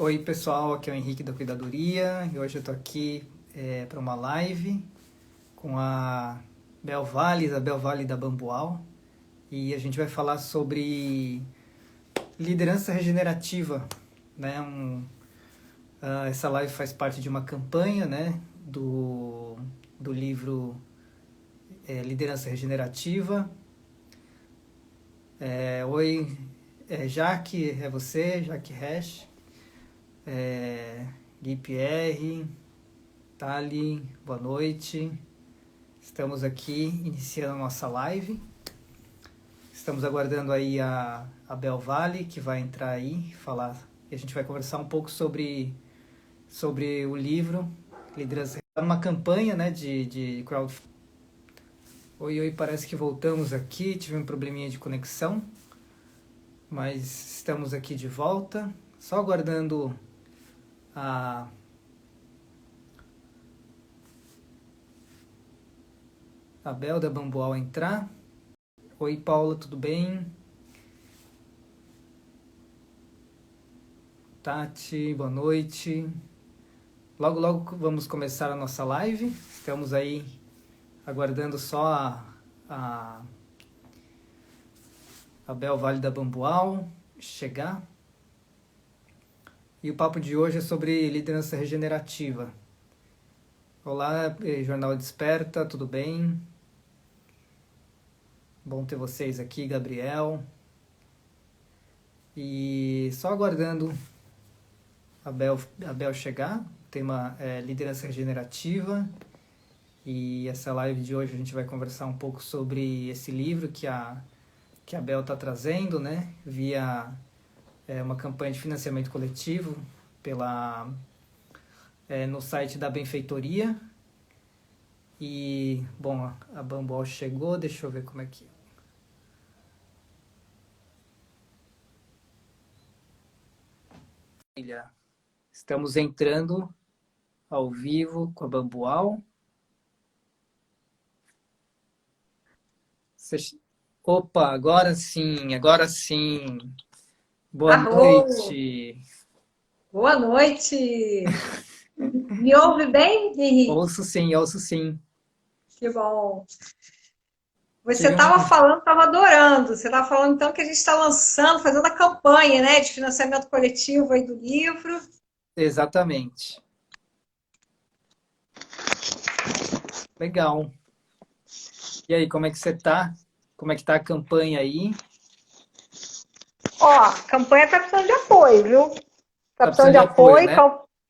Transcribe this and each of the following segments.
Oi, pessoal, aqui é o Henrique da Cuidadoria e hoje eu tô aqui para uma live com a Bel Vale, Isabel Vale da Bambual, e a gente vai falar sobre liderança regenerativa, né? Essa live faz parte de uma campanha, né, do livro Liderança Regenerativa. Oi, Jaque, é você, Jaque Hash, Gui Pierre, Tali, boa noite. Estamos aqui iniciando a nossa live. Estamos aguardando aí a Bel Vale, que vai entrar aí, falar. E a gente vai conversar um pouco sobre o livro Liderança. Uma campanha, né, de crowdfunding. Oi, parece que voltamos aqui. Tive um probleminha de conexão, mas estamos aqui de volta. Só aguardando a Bel da Bambual entrar. Oi, Paula, tudo bem? Tati, boa noite. Logo vamos começar a nossa live. Estamos aí aguardando só a Bel Vale da Bambual chegar. E o papo de hoje é sobre liderança regenerativa. Olá, Jornal Desperta, tudo bem? Bom ter vocês aqui, Gabriel. E só aguardando a Bel chegar. Tema liderança regenerativa. E essa live de hoje a gente vai conversar um pouco sobre esse livro que a Bel está trazendo, né? Via uma campanha de financiamento coletivo no site da Benfeitoria. E, bom, a Bambual chegou, deixa eu ver como é que... Estamos entrando ao vivo com a Bambual. Opa, agora sim, agora sim. Boa Arro! noite. Boa noite! Me ouve bem, Henrique? Ouço sim, ouço sim. Que bom! Você Tive estava um... falando, estava adorando. Você estava falando então que a gente está lançando, fazendo a campanha, né, de financiamento coletivo aí do livro. Exatamente. Legal. E aí, como é que você tá? Como é que tá a campanha aí? Ó, a campanha está precisando de apoio, viu? Está Tá precisando precisando de de apoio, apoio, né?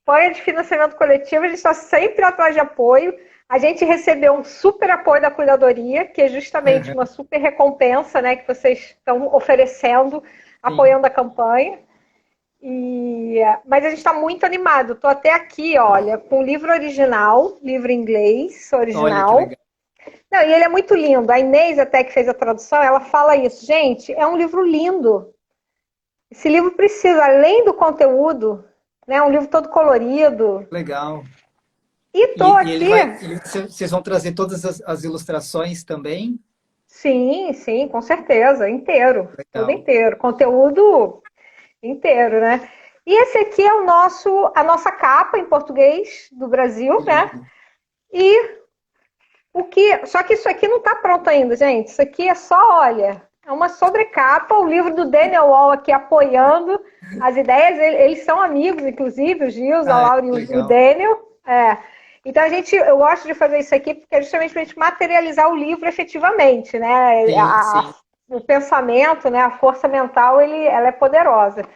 campanha de financiamento coletivo, a gente está sempre atrás de apoio. A gente recebeu um super apoio da Cuidadoria, que é justamente Uhum, uma super recompensa, né, que vocês estão oferecendo, sim. apoiando a campanha. Mas a gente está muito animado. Estou até aqui, olha, com o livro original, livro em inglês Olha que original. legal. Não, e ele é muito lindo. A Inês, até que fez a tradução, ela fala isso. Gente, é um livro lindo. Esse livro precisa, além do conteúdo, né, um livro todo colorido. Legal. E tô E ele aqui. vai... vocês vão trazer todas as ilustrações também? Sim, sim, com certeza, inteiro, todo Legal. inteiro, conteúdo inteiro, né? E esse aqui é a nossa capa em português do Que Brasil, né? lindo. E só que isso aqui não está pronto ainda, gente. Isso aqui é só, olha, é uma sobrecapa, o livro do Daniel Wall aqui apoiando as ideias. Eles são amigos, inclusive, o Gils, a Ah, Laura e que o legal. Daniel. É. Então eu gosto de fazer isso aqui porque é justamente para a gente materializar o livro efetivamente, né? Sim, sim, O pensamento, né? A força mental, ela é poderosa.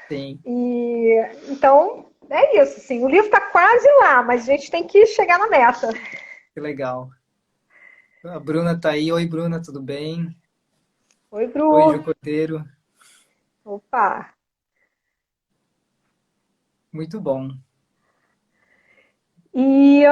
sim. E então é isso, assim. O livro está quase lá, mas a gente tem que chegar na meta. Que legal. A Bruna tá aí. Oi, Bruna, tudo bem? Oi, Oi, Bru. Ju Cordeiro. Opa. Muito bom. E,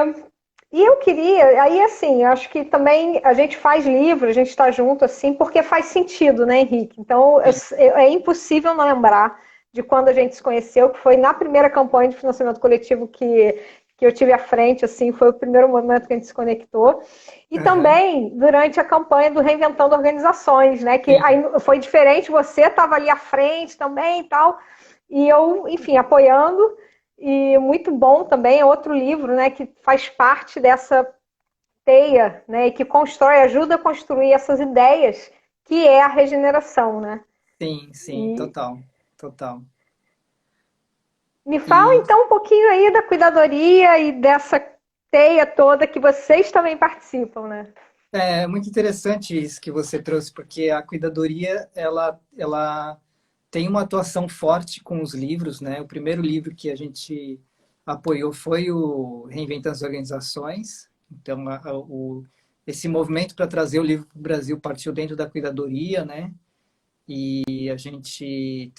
e eu queria, aí assim, acho que também a gente faz livro, a gente está junto assim, porque faz sentido, né, Henrique? Então Sim. é impossível não lembrar de quando a gente se conheceu, que foi na primeira campanha de financiamento coletivo que eu tive à frente, assim, foi o primeiro momento que a gente se conectou. E Aham. também durante a campanha do Reinventando Organizações, né? Que Sim. aí foi diferente, você estava ali à frente também e tal. E eu, enfim, apoiando, e muito bom também, é outro livro, né, que faz parte dessa teia, né, e que constrói, ajuda a construir essas ideias, que é a regeneração, né? Sim, sim, E total, total. me fala E então um pouquinho aí da cuidadoria e dessa teia toda que vocês também participam, né? é muito interessante isso que você trouxe, porque a cuidadoria, ela tem uma atuação forte com os livros, né? O primeiro livro que a gente apoiou foi o Reinventando as Organizações. Então, esse movimento para trazer o livro para o Brasil partiu dentro da cuidadoria, né? E a gente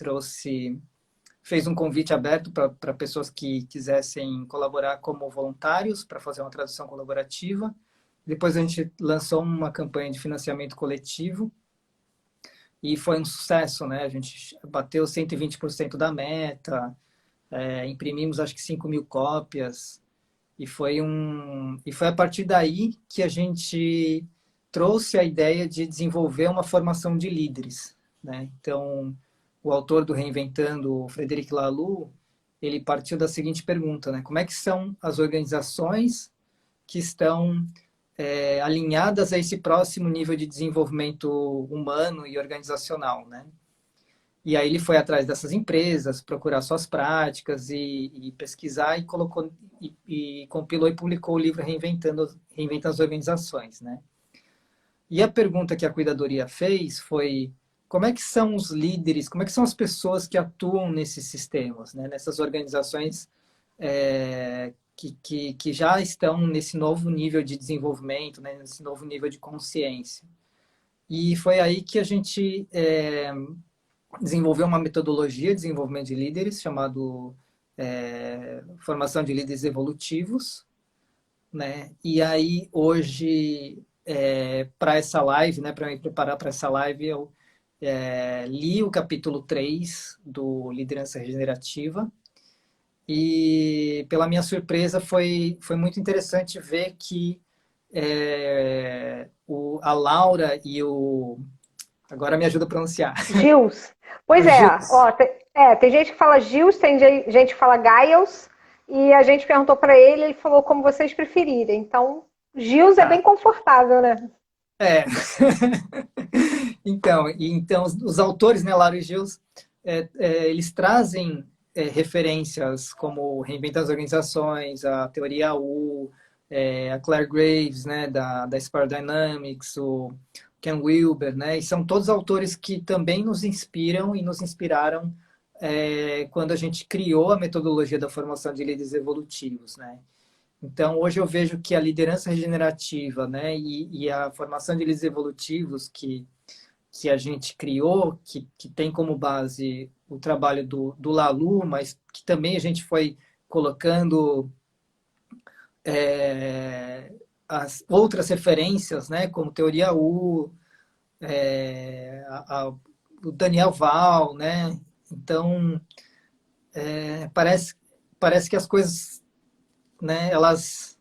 fez um convite aberto para pessoas que quisessem colaborar como voluntários para fazer uma tradução colaborativa. Depois a gente lançou uma campanha de financiamento coletivo e foi um sucesso, né? A gente bateu 120% da meta, imprimimos acho que 5.000 cópias e foi a partir daí que a gente trouxe a ideia de desenvolver uma formação de líderes, né? Então, o autor do Reinventando, o Frederic Laloux, ele partiu da seguinte pergunta, né? Como é que são as organizações que estão alinhadas a esse próximo nível de desenvolvimento humano e organizacional, né? E aí ele foi atrás dessas empresas, procurar suas práticas e pesquisar e colocou e compilou e publicou o livro Reinventando as Organizações, né? E a pergunta que a cuidadoria fez foi como é que são os líderes, como é que são as pessoas que atuam nesses sistemas, né? Nessas organizações que já estão nesse novo nível de desenvolvimento, né? Nesse novo nível de consciência. E foi aí que a gente desenvolveu uma metodologia de desenvolvimento de líderes chamado formação de líderes evolutivos, né? E aí hoje para essa live, né, para me preparar para essa live, eu li o capítulo 3 do Liderança Regenerativa e, pela minha surpresa, foi muito interessante ver que a Laura e o... Agora me ajuda a pronunciar. Gils. O Pois é, Gils. ó, tem gente que fala Gils, tem gente que fala Giles, e a gente perguntou para ele, ele falou como vocês preferirem. Então, Gils é bem Tá. confortável, né? É. Então, os autores, né, Laura e Gils, eles trazem referências como Reinventando as Organizações, a Teoria U, a Claire Graves, né, da Spiral Dynamics, o Ken Wilber, né, e são todos autores que também nos inspiram e nos inspiraram quando a gente criou a metodologia da formação de líderes evolutivos, né. Então, hoje eu vejo que a liderança regenerativa, né, e a formação de líderes evolutivos que a gente criou, que tem como base o trabalho do Lalu, mas que também a gente foi colocando as outras referências, né, como Teoria U, o Daniel Val, né? Então, parece que as coisas, né, elas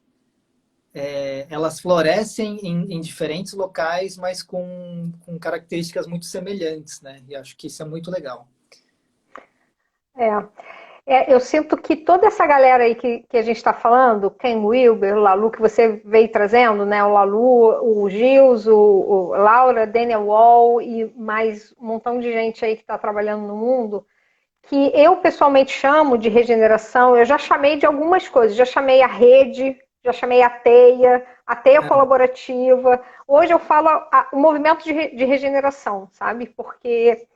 florescem em diferentes locais, mas com características muito semelhantes, né? E acho que isso é muito legal. É. Eu sinto que toda essa galera aí que a gente está falando, Ken Wilber, o Lalu, que você veio trazendo, né? O Lalu, o Gils, o Laura, Daniel Wall e mais um montão de gente aí que está trabalhando no mundo, que eu pessoalmente chamo de regeneração, eu já chamei de algumas coisas, já chamei a rede, já chamei a teia É. colaborativa. Hoje eu falo o movimento de regeneração, sabe? Porque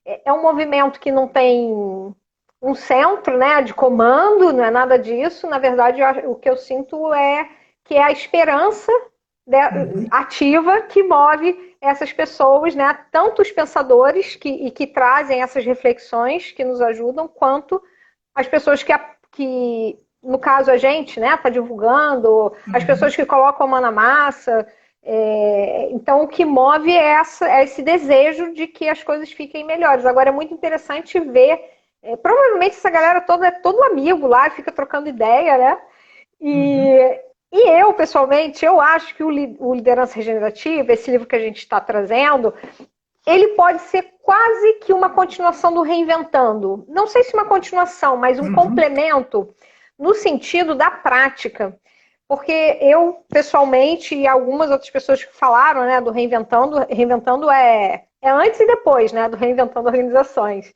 é um movimento que não tem um centro, né, de comando, não é nada disso. Na verdade, o que eu sinto é que é a esperança Uhum. ativa que move essas pessoas, né, tanto os pensadores que trazem essas reflexões que nos ajudam, quanto as pessoas que no caso a gente, né, está divulgando, as pessoas Uhum. que colocam a mão na massa. Então, o que move é esse desejo de que as coisas fiquem melhores. Agora, é muito interessante ver. Provavelmente essa galera toda é todo amigo lá, fica trocando ideia, né? Uhum. E eu, pessoalmente, eu acho que o Liderança Regenerativa, esse livro que a gente está trazendo, ele pode ser quase que uma continuação do Reinventando. Não sei se uma continuação, mas um complemento no sentido da prática. Porque eu, pessoalmente, e algumas outras pessoas que falaram, né, do Reinventando é antes e depois, né, do Reinventando Organizações.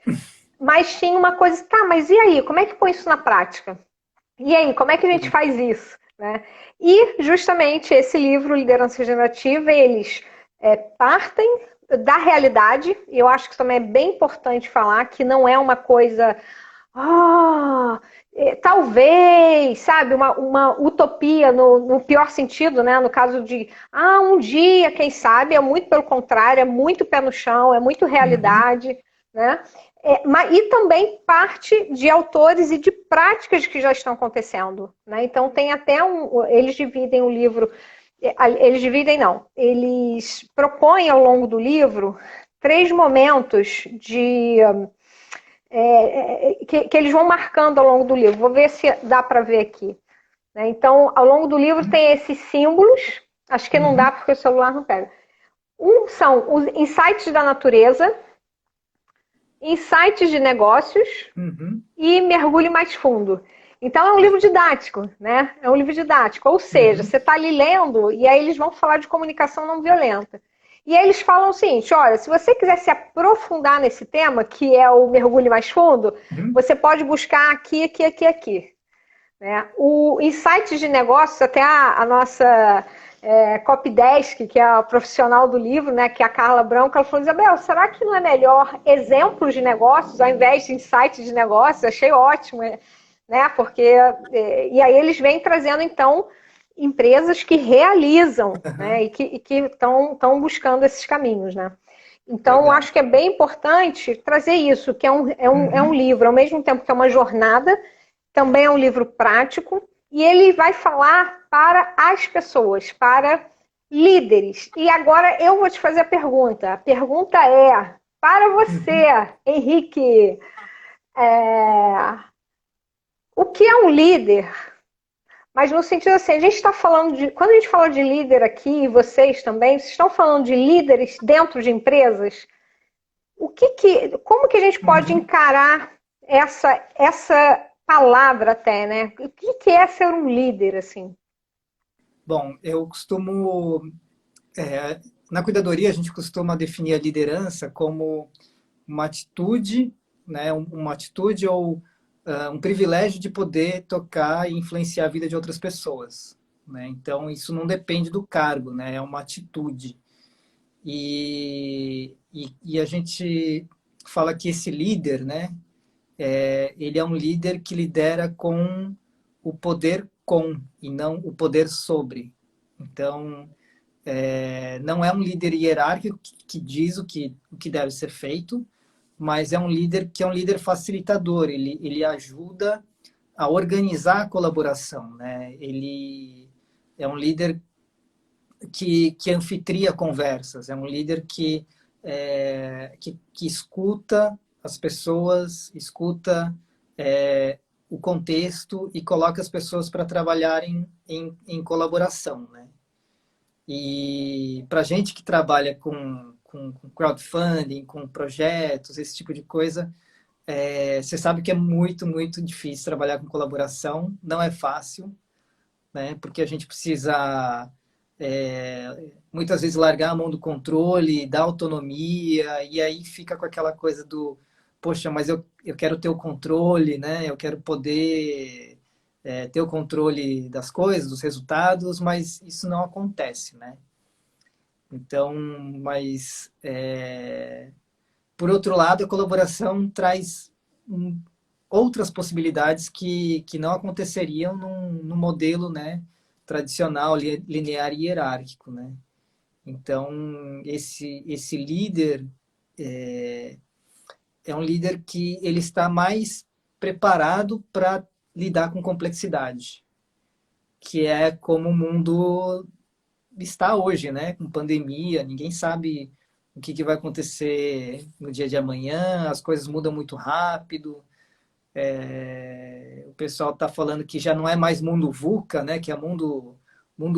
Mas tinha uma coisa, tá, mas e aí, como é que põe isso na prática? E aí, como é que a gente faz isso? Né? E justamente esse livro, Liderança Regenerativa, eles partem da realidade, e eu acho que também é bem importante falar que não é uma coisa, talvez, sabe, uma utopia no pior sentido, né? No caso de, um dia, quem sabe, é muito pelo contrário, é muito pé no chão, é muito realidade, né? E também parte de autores e de práticas que já estão acontecendo. Né? Então, tem até eles dividem o livro. Eles dividem, não. Eles propõem ao longo do livro 3 momentos que eles vão marcando ao longo do livro. Vou ver se dá para ver aqui. Né? Então, ao longo do livro tem esses símbolos. Acho que não dá porque o celular não pega. São os insights da natureza, insights de negócios e mergulhe mais fundo. Então é um livro didático, né? É um livro didático. Ou seja, você está ali lendo e aí eles vão falar de comunicação não violenta. E aí eles falam o seguinte, olha, se você quiser se aprofundar nesse tema, que é o mergulhe mais fundo, você pode buscar aqui, aqui, aqui, aqui. Né? O Insights de Negócios, até a nossa copydesk, que é a profissional do livro, né, que é a Carla Branco, ela falou, Isabel, será que não é melhor exemplos de negócios ao invés de insights de negócios? Achei ótimo, né, porque e aí eles vêm trazendo, então, empresas que realizam, né, e que estão buscando esses caminhos, né. Então, acho que é bem importante trazer isso, que é um livro, ao mesmo tempo que é uma jornada, também é um livro prático, e ele vai falar para as pessoas, para líderes. E agora eu vou te fazer a pergunta. A pergunta é, para você, Henrique, o que é um líder? Mas no sentido assim, a gente está falando de... Quando a gente fala de líder aqui, e vocês também, vocês estão falando de líderes dentro de empresas? Como que a gente pode encarar essa palavra até, né? O que é ser um líder, assim? Bom, eu costumo... na cuidadoria, a gente costuma definir a liderança como uma atitude, né? Uma atitude ou um privilégio de poder tocar e influenciar a vida de outras pessoas. Né? Então, isso não depende do cargo, né? É uma atitude. E a gente fala que esse líder, né? Ele é um líder que lidera com o poder com e não o poder sobre. Então, não é um líder hierárquico que diz o que deve ser feito, mas é um líder que é um líder facilitador. Ele ajuda a organizar a colaboração. Né? Ele é um líder que anfitria conversas, é um líder que escuta as pessoas, escuta o contexto e coloca as pessoas para trabalharem em colaboração, né? E para gente que trabalha com crowdfunding, com projetos, esse tipo de coisa, você sabe que é muito, muito difícil trabalhar com colaboração, não é fácil, né? Porque a gente precisa muitas vezes largar a mão do controle, da autonomia, e aí fica com aquela coisa do, poxa, mas eu quero ter o controle, né? Eu quero poder ter o controle das coisas, dos resultados, mas isso não acontece, né? Então, mas por outro lado, a colaboração traz outras possibilidades que não aconteceriam num modelo, né, tradicional, linear e hierárquico, né? Então, esse líder é um líder que ele está mais preparado para lidar com complexidade, que é como o mundo está hoje, né? Com pandemia, ninguém sabe o que vai acontecer no dia de amanhã, as coisas mudam muito rápido. O pessoal está falando que já não é mais mundo VUCA, né? Que é mundo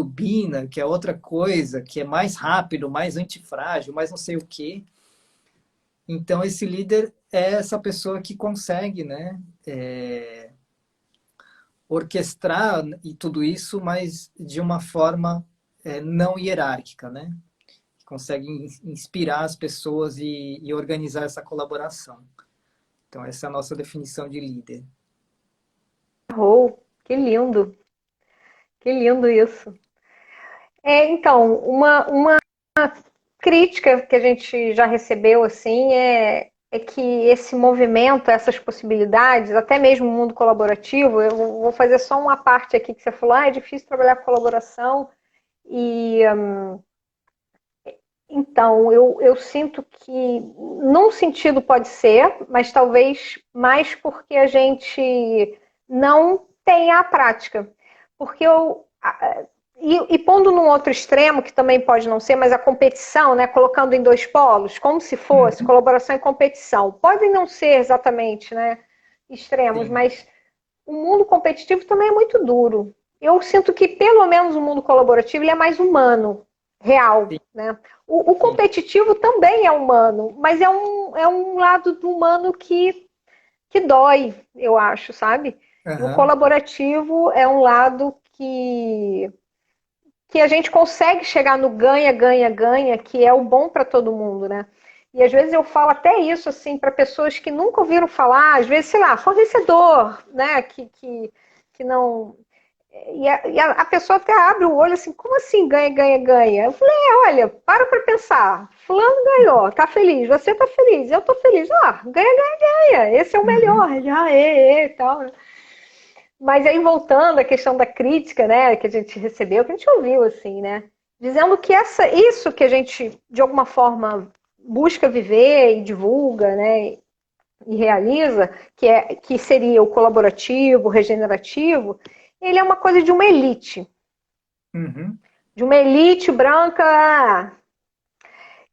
BINA, que é outra coisa, que é mais rápido, mais antifrágil, mais não sei o quê. Então, esse líder é essa pessoa que consegue, né, orquestrar e tudo isso, mas de uma forma não hierárquica, né? Que consegue inspirar as pessoas e organizar essa colaboração. Então, essa é a nossa definição de líder. Oh, que lindo isso. Então, uma crítica que a gente já recebeu assim é que esse movimento, essas possibilidades, até mesmo o mundo colaborativo, eu vou fazer só uma parte aqui que você falou, é difícil trabalhar com colaboração e então eu sinto que num sentido pode ser, mas talvez mais porque a gente não tem a prática. Porque e pondo num outro extremo, que também pode não ser, mas a competição, né, colocando em dois polos, como se fosse Uhum. colaboração e competição. Podem não ser exatamente, né, extremos, Sim, mas o mundo competitivo também é muito duro. Eu sinto que, pelo menos, o mundo colaborativo ele é mais humano, real. sim, Né? O sim. competitivo também é humano, mas é um lado do humano que dói, eu acho, sabe? E o Uhum. colaborativo é um lado que a gente consegue chegar no ganha, ganha, ganha, que é o bom para todo mundo, né? E às vezes eu falo até isso assim para pessoas que nunca ouviram falar, às vezes, sei lá, fornecedor, né? Que não. A pessoa até abre o olho assim, como assim ganha, ganha, ganha? Eu falei, olha, para pensar. Fulano ganhou, tá feliz, você tá feliz, eu tô feliz. Ah, ganha, ganha, ganha. Esse é o Uhum. melhor. Já, e tal. Mas aí voltando à questão da crítica, né, que a gente recebeu, que a gente ouviu assim, né, dizendo que isso que a gente de alguma forma busca viver e divulga, né, e realiza, que seria o colaborativo, o regenerativo, ele é uma coisa Uhum. de uma elite branca.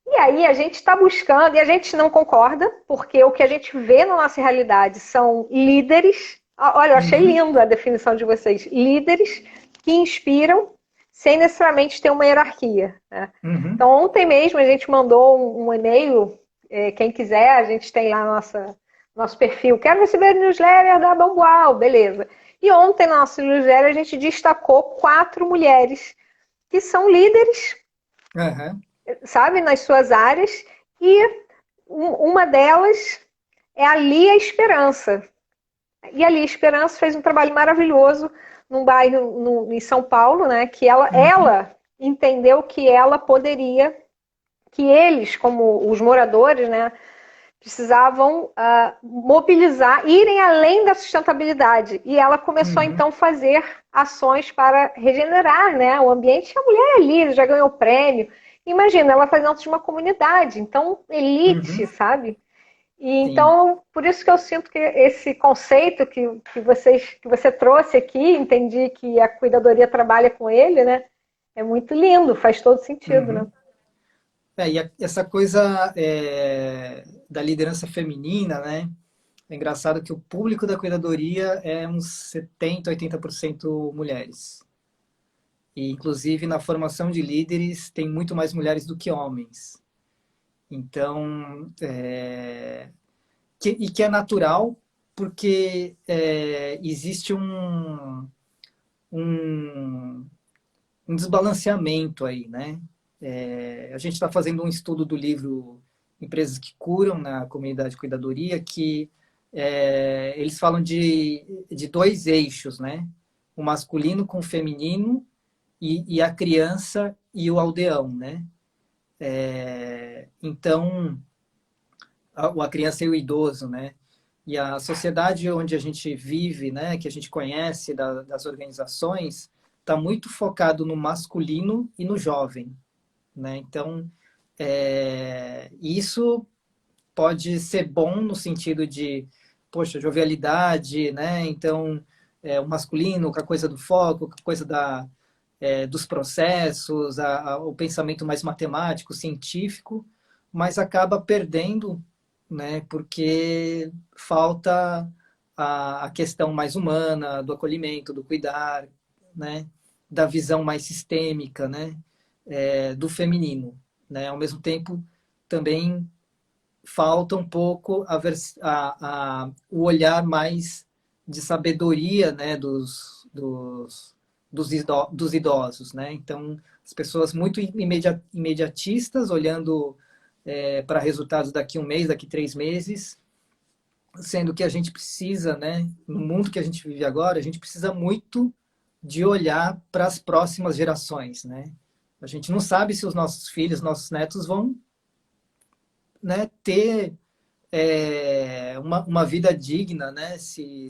E aí a gente está buscando, e a gente não concorda, porque o que a gente vê na nossa realidade são líderes. Olha, eu achei Uhum. lindo a definição de vocês. Líderes que inspiram sem necessariamente ter uma hierarquia. Né? Uhum. Então, ontem mesmo a gente mandou um e-mail. Quem quiser, a gente tem lá nosso perfil. Quero receber newsletter da Bambual, beleza. E ontem, na nossa newsletter, a gente destacou 4 mulheres que são líderes, Uhum. sabe, nas suas áreas, e uma delas é a Lia Esperança. E a Lia Esperança fez um trabalho maravilhoso num bairro em São Paulo, né? Que Uhum. ela entendeu que ela poderia, que eles, como os moradores, né, precisavam mobilizar, irem além da sustentabilidade. E ela começou Uhum. então a fazer ações para regenerar, né, o ambiente. A mulher é líder, já ganhou prêmio. Imagina, ela faz dentro de uma comunidade, então Uhum. elite, sabe? E Sim. então, por isso que eu sinto que esse conceito que você trouxe aqui, entendi que a cuidadoria trabalha com ele, né? É muito lindo, faz todo sentido, né? Uhum. Essa coisa da liderança feminina, né? É engraçado que o público da cuidadoria é uns 70, 80% mulheres. E, inclusive, na formação de líderes, tem muito mais mulheres do que homens. Então, que é natural, porque existe um, um desbalanceamento aí, né? A gente está fazendo um estudo do livro Empresas que Curam na comunidade de cuidadoria, que eles falam de dois eixos, né? O masculino com o feminino e a criança e o aldeão, né? Então, a criança e o idoso, né? E a sociedade onde a gente vive, né, que a gente conhece das organizações, está muito focado no masculino e no jovem, né? Então, isso pode ser bom no sentido de, poxa, jovialidade, né? Então, o masculino com a coisa do foco, com a coisa dos processos, o pensamento mais matemático, científico, mas acaba perdendo, né? Porque falta a questão mais humana, do acolhimento, do cuidar, né? Da visão mais sistêmica, né? Do feminino, né? Ao mesmo tempo, também falta um pouco o olhar mais de sabedoria, né, dos idosos, né? Então, as pessoas muito imediatistas, olhando para resultados daqui um mês, daqui 3 meses, sendo que a gente precisa, né, no mundo que a gente vive agora, a gente precisa muito de olhar para as próximas gerações, né? A gente não sabe se os nossos filhos, nossos netos vão, né, ter uma vida digna, né? Se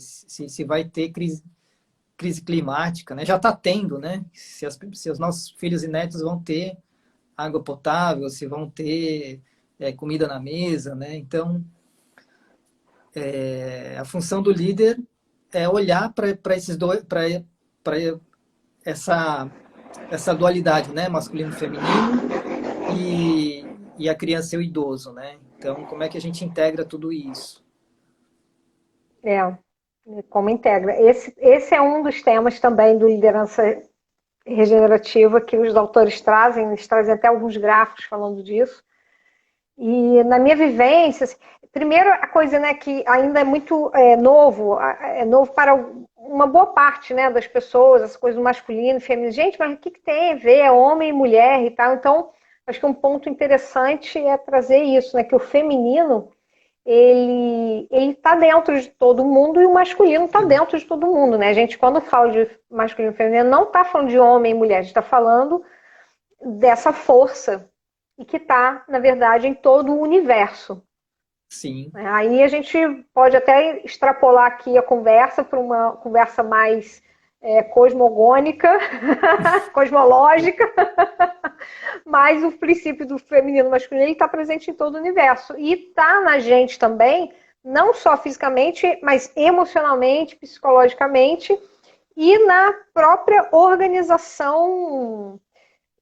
vai ter crise climática, né? Já está tendo, né? Se os nossos filhos e netos vão ter água potável, se vão ter comida na mesa, né? Então, a função do líder é olhar para esses dois, para essa dualidade, né? Masculino e feminino e a criança e o idoso, né? Então, como é que a gente integra tudo isso? É, como integra. Esse é um dos temas também do liderança regenerativa que os autores trazem, eles trazem até alguns gráficos falando disso. E na minha vivência, assim, primeiro a coisa, né, que ainda é muito novo para uma boa parte, né, das pessoas, essa coisa do masculino e feminino. Gente, mas o que tem a ver? É homem e mulher e tal. Então, acho que um ponto interessante é trazer isso, né, que o feminino ele está dentro de todo mundo e o masculino está dentro de todo mundo, né? A gente, quando fala de masculino e feminino, não está falando de homem e mulher, a gente está falando dessa força e que está, na verdade, em todo o universo. Sim. Aí a gente pode até extrapolar aqui a conversa para uma conversa mais cosmogônica, cosmológica, mas o princípio do feminino e masculino está presente em todo o universo. E está na gente também, não só fisicamente, mas emocionalmente, psicologicamente e na própria organização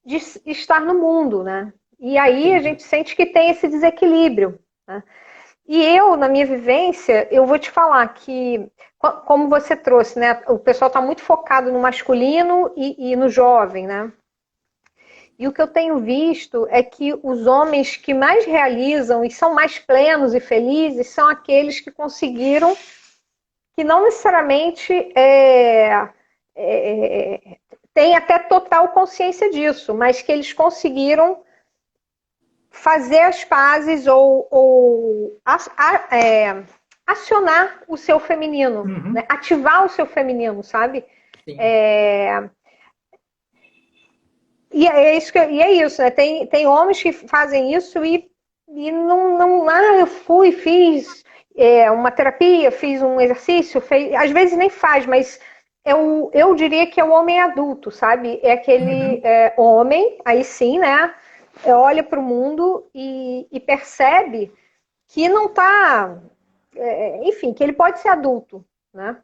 de estar no mundo, né? E aí a gente sente que tem esse desequilíbrio, né? E eu, na minha vivência, eu vou te falar que, como você trouxe, né? O pessoal está muito focado no masculino e no jovem, né? E o que eu tenho visto é que os homens que mais realizam e são mais plenos e felizes são aqueles que conseguiram, que não necessariamente têm até total consciência disso, mas que eles conseguiram fazer as pazes ou acionar o seu feminino, né? Ativar o seu feminino, sabe? E é isso, né? Tem homens que fazem isso e não eu fiz uma terapia, fiz um exercício, às vezes nem faz, mas eu diria que é o homem adulto, sabe? É aquele homem, aí sim, né? Olha para o mundo e percebe que não está, enfim, que ele pode ser adulto, né?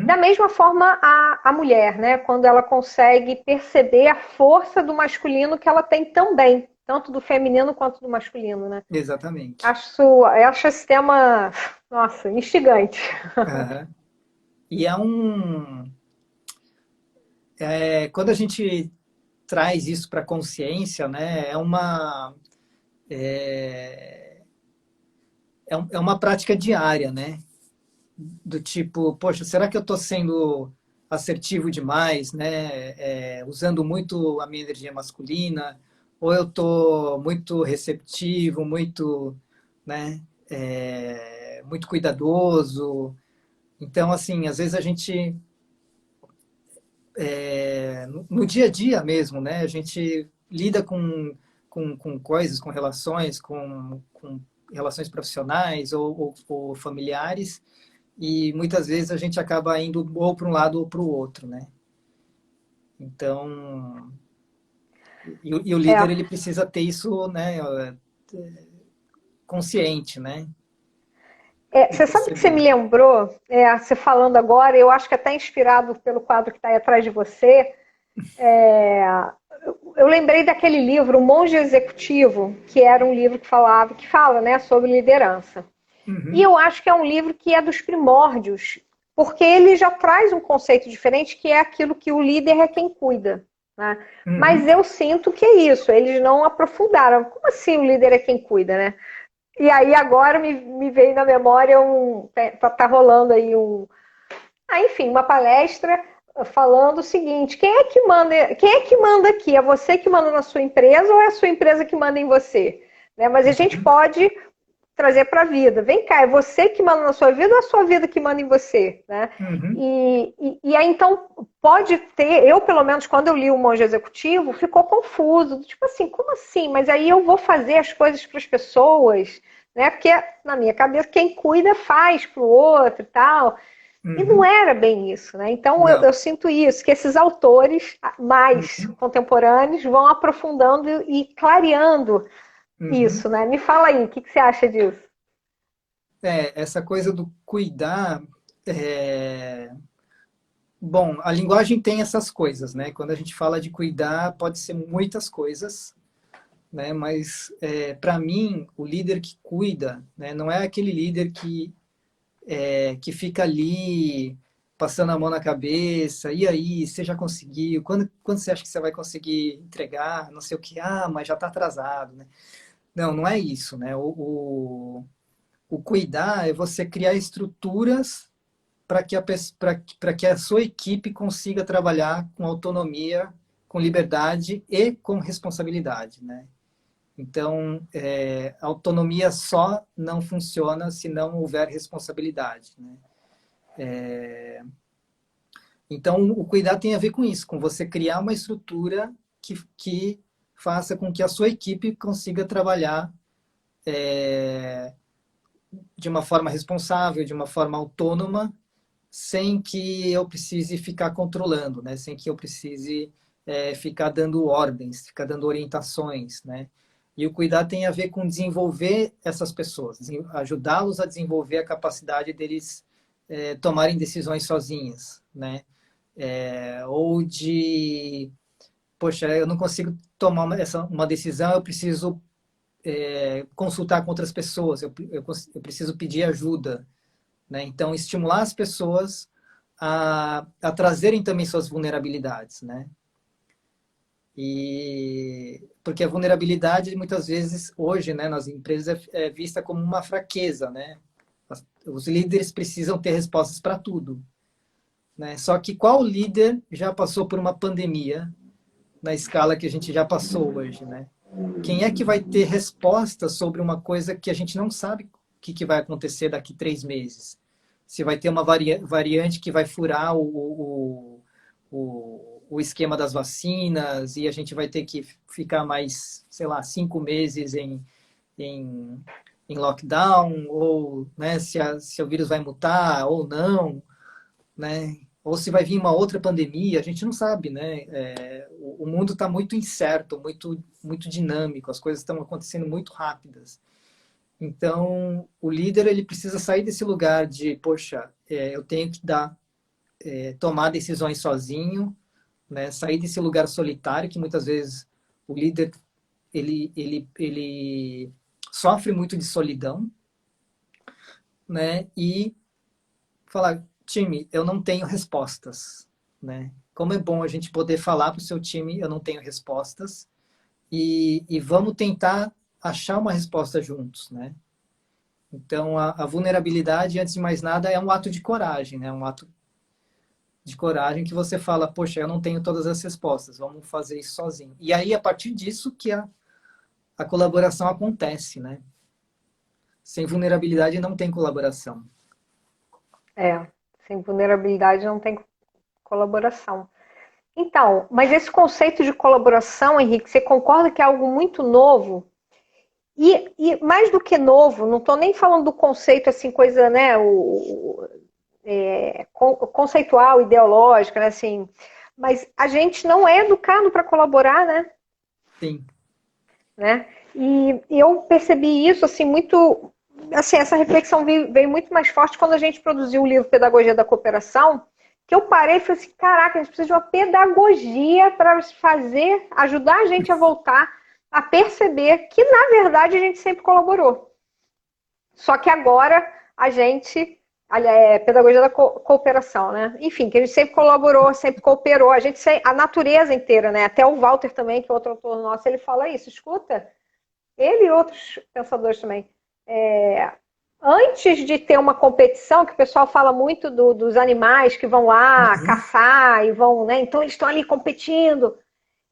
Da mesma forma a mulher, né? Quando ela consegue perceber a força do masculino que ela tem também, tanto do feminino quanto do masculino, né? Exatamente. Acho esse tema, nossa, instigante. E quando a gente traz isso para a consciência, né? É uma prática diária, né? Do tipo, poxa, será que eu estou sendo assertivo demais, né? Usando muito a minha energia masculina, ou eu estou muito receptivo, muito, né? Muito cuidadoso. Então, assim, às vezes a gente no dia a dia mesmo, né? A gente lida com coisas, com relações, com relações profissionais ou familiares, e muitas vezes a gente acaba indo ou para um lado ou para o outro, né? Então, e o líder ele precisa ter isso, né? Consciente, né? Você sabe que você me lembrou, você falando agora, eu acho que até inspirado pelo quadro que está aí atrás de você, eu lembrei daquele livro, O Monge Executivo, que era um livro que fala, né, sobre liderança. E eu acho que é um livro que é dos primórdios, porque ele já traz um conceito diferente, que é aquilo que o líder é quem cuida, né? Mas eu sinto que é isso, eles não aprofundaram. Como assim o líder é quem cuida, né? E aí agora me veio na memória tá rolando aí enfim, uma palestra falando o seguinte: quem é que manda aqui? É você que manda na sua empresa ou é a sua empresa que manda em você? Né? Mas a gente pode trazer para a vida. Vem cá, é você que manda na sua vida ou a sua vida que manda em você? Né? Uhum. E aí, então, pode ter, eu pelo menos, quando eu li o Monge Executivo, ficou confuso. Tipo assim, como assim? Mas aí eu vou fazer as coisas para as pessoas, né? Porque, na minha cabeça, quem cuida faz para o outro e tal. E não Uhum. era bem isso, né? Então Não. eu sinto isso, que esses autores mais Uhum. contemporâneos vão aprofundando e clareando Uhum. isso, né? Me fala aí, o que você acha disso? Essa coisa do cuidar. é, Bom, a linguagem tem essas coisas, né? Quando a gente fala de cuidar, pode ser muitas coisas, né? Mas para mim, o líder que cuida, né? Não é aquele líder que fica ali passando a mão na cabeça. E aí, você já conseguiu? Quando você acha que você vai conseguir entregar? Não sei o que. Ah, mas já está atrasado, né? Não, não é isso, né? O cuidar é você criar estruturas para que a sua equipe consiga trabalhar com autonomia, com liberdade e com responsabilidade, né? Então, a autonomia só não funciona se não houver responsabilidade, né? Então, o cuidar tem a ver com isso, com você criar uma estrutura que faça com que a sua equipe consiga trabalhar de uma forma responsável, de uma forma autônoma, sem que eu precise ficar controlando, né? Sem que eu precise ficar dando ordens, ficar dando orientações, né? E o cuidar tem a ver com desenvolver essas pessoas, ajudá-los a desenvolver a capacidade deles tomarem decisões sozinhas, né? Ou de, poxa, eu não consigo tomar uma decisão, eu preciso consultar com outras pessoas, eu preciso pedir ajuda, né? Então, estimular as pessoas a trazerem também suas vulnerabilidades, né? E porque a vulnerabilidade muitas vezes hoje, né, nas empresas é vista como uma fraqueza, né? Os líderes precisam ter respostas para tudo, né? Só que qual líder já passou por uma pandemia na escala que a gente já passou hoje, né? Quem é que vai ter respostas sobre uma coisa que a gente não sabe o que vai acontecer daqui 3 meses? Se vai ter uma variante que vai furar o esquema das vacinas e a gente vai ter que ficar mais, sei lá, 5 meses em, em lockdown, ou né, se o vírus vai mutar ou não, né? Ou se vai vir uma outra pandemia, a gente não sabe, né? O mundo está muito incerto, muito dinâmico, as coisas estão acontecendo muito rápidas. Então, o líder ele precisa sair desse lugar de, poxa, eu tenho que tomar decisões sozinho, né? Sair desse lugar solitário que muitas vezes o líder ele sofre muito de solidão, né? E falar, time, eu não tenho respostas, né? Como é bom a gente poder falar para o seu time, eu não tenho respostas, e vamos tentar achar uma resposta juntos, né? Então, a vulnerabilidade, antes de mais nada, é um ato de coragem, né? Um ato de coragem que você fala, poxa, eu não tenho todas as respostas, vamos fazer isso sozinho. E aí, a partir disso, que a colaboração acontece, né? Sem vulnerabilidade não tem colaboração. Sem vulnerabilidade não tem colaboração. Então, mas esse conceito de colaboração, Henrique, você concorda que é algo muito novo? E mais do que novo, não estou nem falando do conceito assim, coisa, né, conceitual, ideológica, né, assim, mas a gente não é educado para colaborar, Sim. né? E eu percebi isso assim muito, assim, essa reflexão veio muito mais forte quando a gente produziu o livro Pedagogia da Cooperação, que eu parei e falei assim, caraca, a gente precisa de uma pedagogia para ajudar a gente a voltar a perceber que, na verdade, a gente sempre colaborou. Só que agora a gente, pedagogia da cooperação, né? Enfim, que a gente sempre colaborou, sempre cooperou, a natureza inteira, né? Até o Walter também, que é outro autor nosso, ele fala isso, escuta, ele e outros pensadores também. antes de ter uma competição, que o pessoal fala muito dos animais que vão lá Uhum. caçar e vão, né? Então eles estão ali competindo.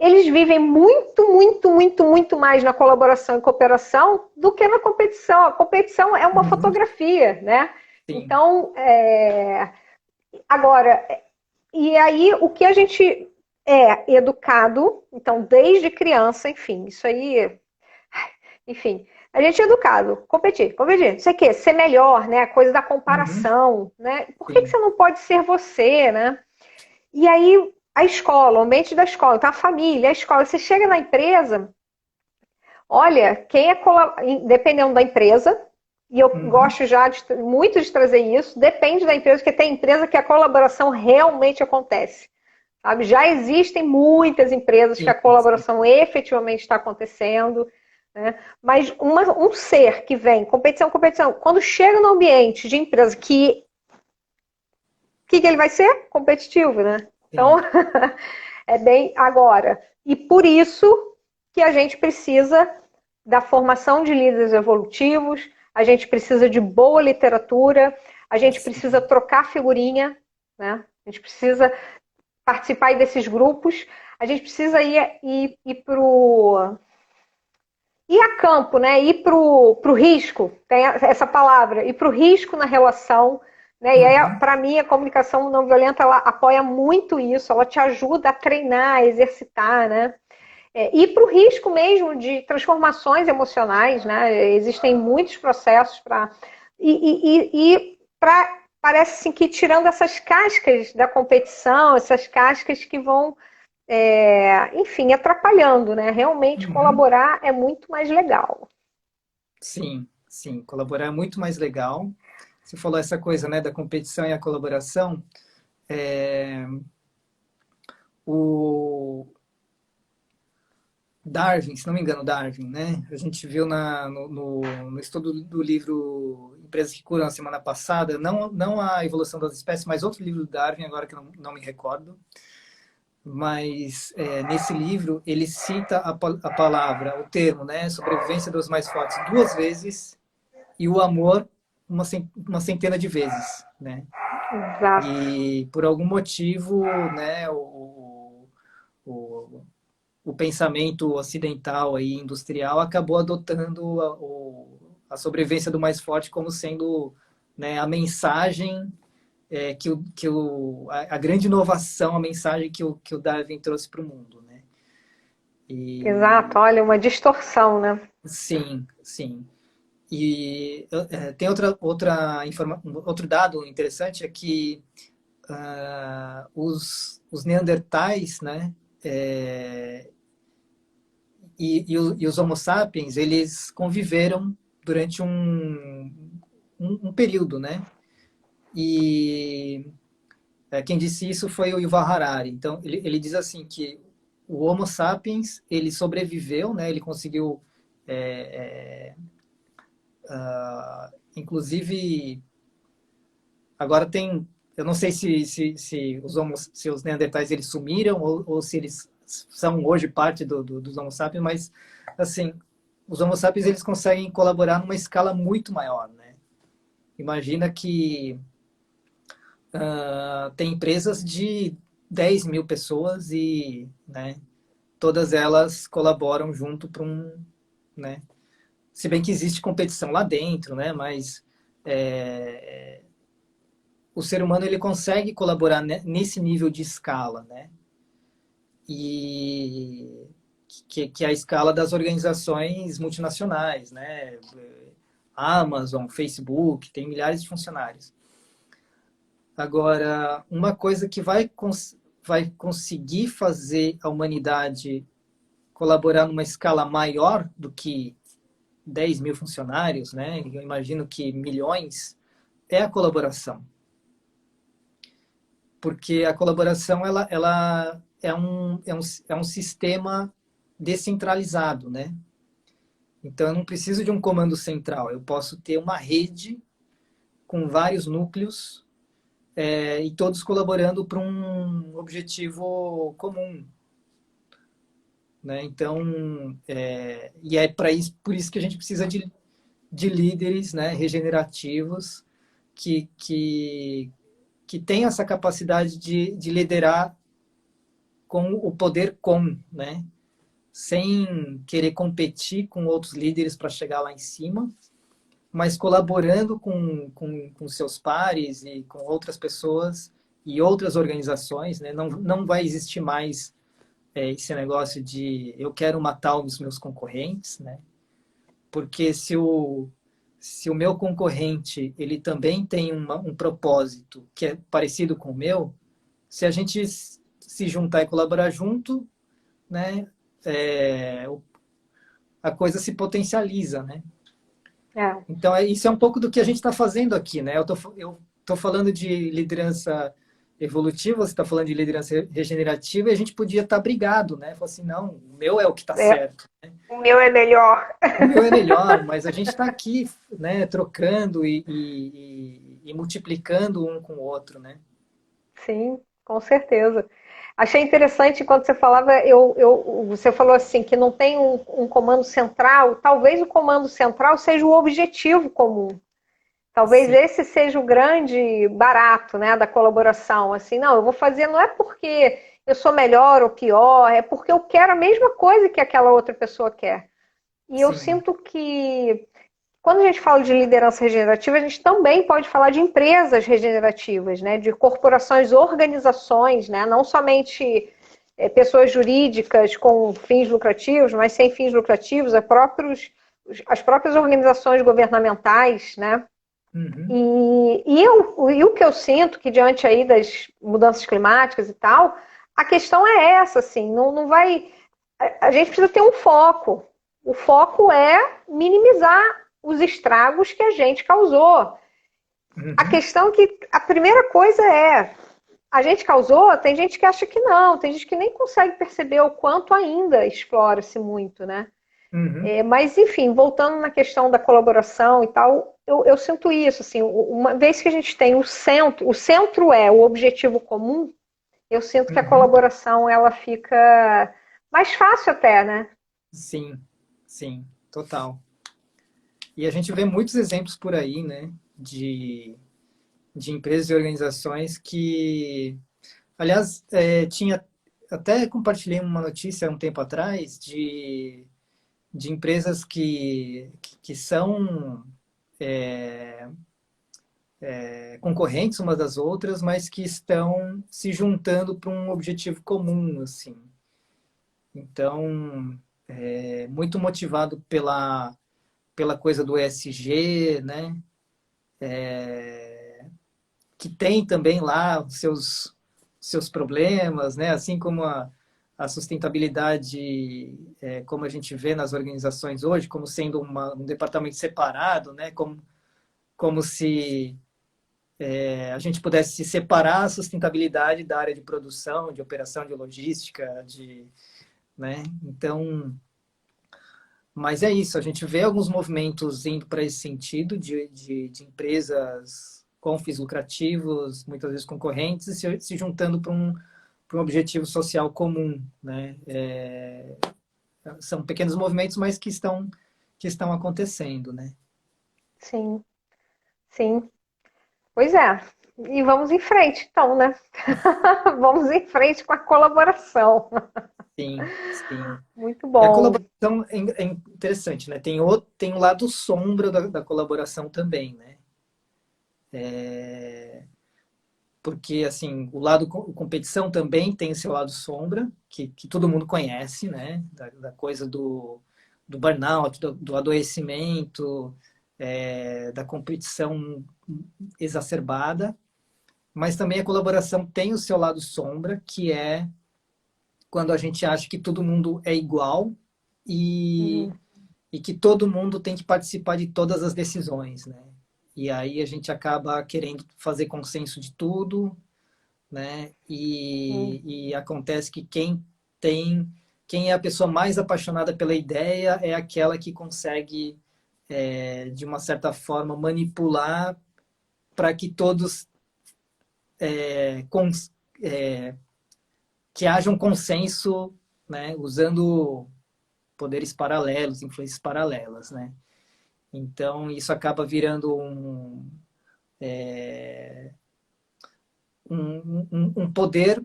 Eles vivem muito, muito, muito, muito mais na colaboração e cooperação do que na competição. A competição é uma Uhum. fotografia, né? Sim. Então, agora, e aí o que a gente é educado, então desde criança, enfim, isso aí, enfim, a gente é educado, competir, competir, não sei o quê, ser melhor, né? A coisa da Uhum. comparação, né? Por que você Sim. não pode ser você, né? E aí a escola, o ambiente da escola, então a família, a escola, você chega na empresa, olha, quem é dependendo da empresa, e eu Uhum. gosto já muito de trazer isso, depende da empresa, porque tem empresa que a colaboração realmente acontece. Sabe? Já existem muitas empresas que a Sim, sim. colaboração efetivamente está acontecendo, né? Mas um ser que vem, competição, competição, quando chega no ambiente de empresa que ele vai ser? Competitivo, né? Então, Sim. é bem agora. E por isso que a gente precisa da formação de líderes evolutivos, a gente precisa de boa literatura, a gente precisa Sim. trocar figurinha, né? A gente precisa participar desses grupos, a gente precisa ir ir a campo, né? Ir pro risco, tem essa palavra, ir pro risco na relação, né? E aí, Uhum. para mim, a comunicação não violenta ela apoia muito isso, ela te ajuda a treinar, a exercitar, né? Ir para o risco mesmo de transformações emocionais, né? Existem muitos processos para. E para. Parece assim, que tirando essas cascas da competição, essas cascas que vão, enfim, atrapalhando, né? Realmente Uhum. colaborar é muito mais legal. Sim, sim. Colaborar é muito mais legal. Você falou essa coisa, né, da competição e a colaboração. É, o Darwin, se não me engano, Darwin, né? A gente viu no estudo do livro Empresas que Curam, a semana passada, não a evolução das espécies, mas outro livro do Darwin, agora que eu não me recordo. Mas nesse livro ele cita a palavra, o termo, né? Sobrevivência dos mais fortes duas vezes e o amor uma centena de vezes, né? Exato. E por algum motivo, né, o, o pensamento ocidental aí, industrial acabou adotando a sobrevivência do mais forte como sendo, né, a mensagem a grande inovação, a mensagem que o Darwin trouxe para o mundo, né? Exato, E olha, uma distorção, né? sim, sim. E tem outro dado interessante é que os Neandertais, né, é, e os Homo sapiens, eles conviveram durante um período, né? E quem disse isso foi o Yuval Harari. Então, ele diz assim que o Homo sapiens, ele sobreviveu, né? Ele conseguiu, é, inclusive, agora tem, eu não sei se os neandertais eles sumiram ou se eles são hoje parte dos Homo sapiens, mas, assim, os Homo sapiens eles conseguem colaborar numa escala muito maior, né? Imagina que tem empresas de 10 mil pessoas e, né, todas elas colaboram junto para né, se bem que existe competição lá dentro, né, mas o ser humano ele consegue colaborar nesse nível de escala, né, e que é a escala das organizações multinacionais, né, Amazon, Facebook, tem milhares de funcionários. Agora, uma coisa que vai conseguir fazer a humanidade colaborar numa escala maior do que 10 mil funcionários, né? Eu imagino que milhões, é a colaboração. Porque a colaboração ela é um sistema descentralizado, né? Então eu não preciso de um comando central, eu posso ter uma rede com vários núcleos e todos colaborando para um objetivo comum, né? Então, e é por isso que a gente precisa de líderes, né, regenerativos que têm essa capacidade de liderar com o poder né, sem querer competir com outros líderes para chegar lá em cima, mas colaborando com seus pares e com outras pessoas e outras organizações, né? Não vai existir mais esse negócio de eu quero matar os meus concorrentes, né? Porque se o meu concorrente ele também tem um propósito que é parecido com o meu, se a gente se juntar e colaborar junto, né, a coisa se potencializa, né? É. Então, isso é um pouco do que a gente está fazendo aqui, né? Eu tô falando de liderança evolutiva, você está falando de liderança regenerativa, e a gente podia estar brigado, né? Falar assim, não, o meu é o que está certo. Né? O meu é melhor. O meu é melhor, mas a gente está aqui, né, trocando e multiplicando um com o outro, né? Sim, com certeza. Achei interessante quando você falava, você falou assim, que não tem um comando central, talvez o comando central seja o objetivo comum. Talvez Sim. esse seja o grande barato, né, da colaboração. Assim, não, eu vou fazer, não é porque eu sou melhor ou pior, é porque eu quero a mesma coisa que aquela outra pessoa quer. E eu Sim. sinto que quando a gente fala de liderança regenerativa, a gente também pode falar de empresas regenerativas, né? De corporações, organizações, né? Não somente pessoas jurídicas com fins lucrativos, mas sem fins lucrativos, as próprias organizações governamentais, né? Uhum. E o que eu sinto que diante aí das mudanças climáticas e tal, a questão é essa, assim, não vai. A gente precisa ter um foco. O foco é minimizar os estragos que a gente causou. A Uhum. questão é que a primeira coisa é, a gente causou, tem gente que acha que não, tem gente que nem consegue perceber o quanto ainda explora-se muito, né? Uhum. Mas, enfim, voltando na questão da colaboração e tal, eu sinto isso, assim, uma vez que a gente tem o centro é o objetivo comum, eu sinto que a Uhum. colaboração, ela fica mais fácil até, né? Sim, sim, total. E a gente vê muitos exemplos por aí, né, de empresas e organizações que, aliás, tinha até compartilhei uma notícia há um tempo atrás de empresas que são concorrentes umas das outras, mas que estão se juntando para um objetivo comum, assim. Então, muito motivado pela coisa do ESG, né? Que tem também lá os seus problemas, né? Assim como a sustentabilidade, como a gente vê nas organizações hoje, como sendo um departamento separado, né? Como se a gente pudesse separar a sustentabilidade da área de produção, de operação, de logística, né? Então, mas é isso, a gente vê alguns movimentos indo para esse sentido de empresas com fins lucrativos, muitas vezes concorrentes, se juntando para um objetivo social comum, né? São pequenos movimentos, mas que estão acontecendo, né? Sim, sim. Pois é. E vamos em frente, então, né? Vamos em frente com a colaboração. Sim, sim. Muito E a bom. colaboração é interessante, né? Tem o lado sombra da colaboração também, né? Porque, assim, o lado competição também tem o seu lado sombra, que todo mundo conhece, né? Da coisa do burnout, do adoecimento, da competição exacerbada. Mas também a colaboração tem o seu lado sombra, que é quando a gente acha que todo mundo é igual e, Uhum, e que todo mundo tem que participar de todas as decisões, né? E aí a gente acaba querendo fazer consenso de tudo, né? uhum, E acontece que quem é a pessoa mais apaixonada pela ideia é aquela que consegue, de uma certa forma, manipular para que todos é, cons, é, que haja um consenso, né? Usando poderes paralelos, influências paralelas, né? Então, isso acaba virando um poder,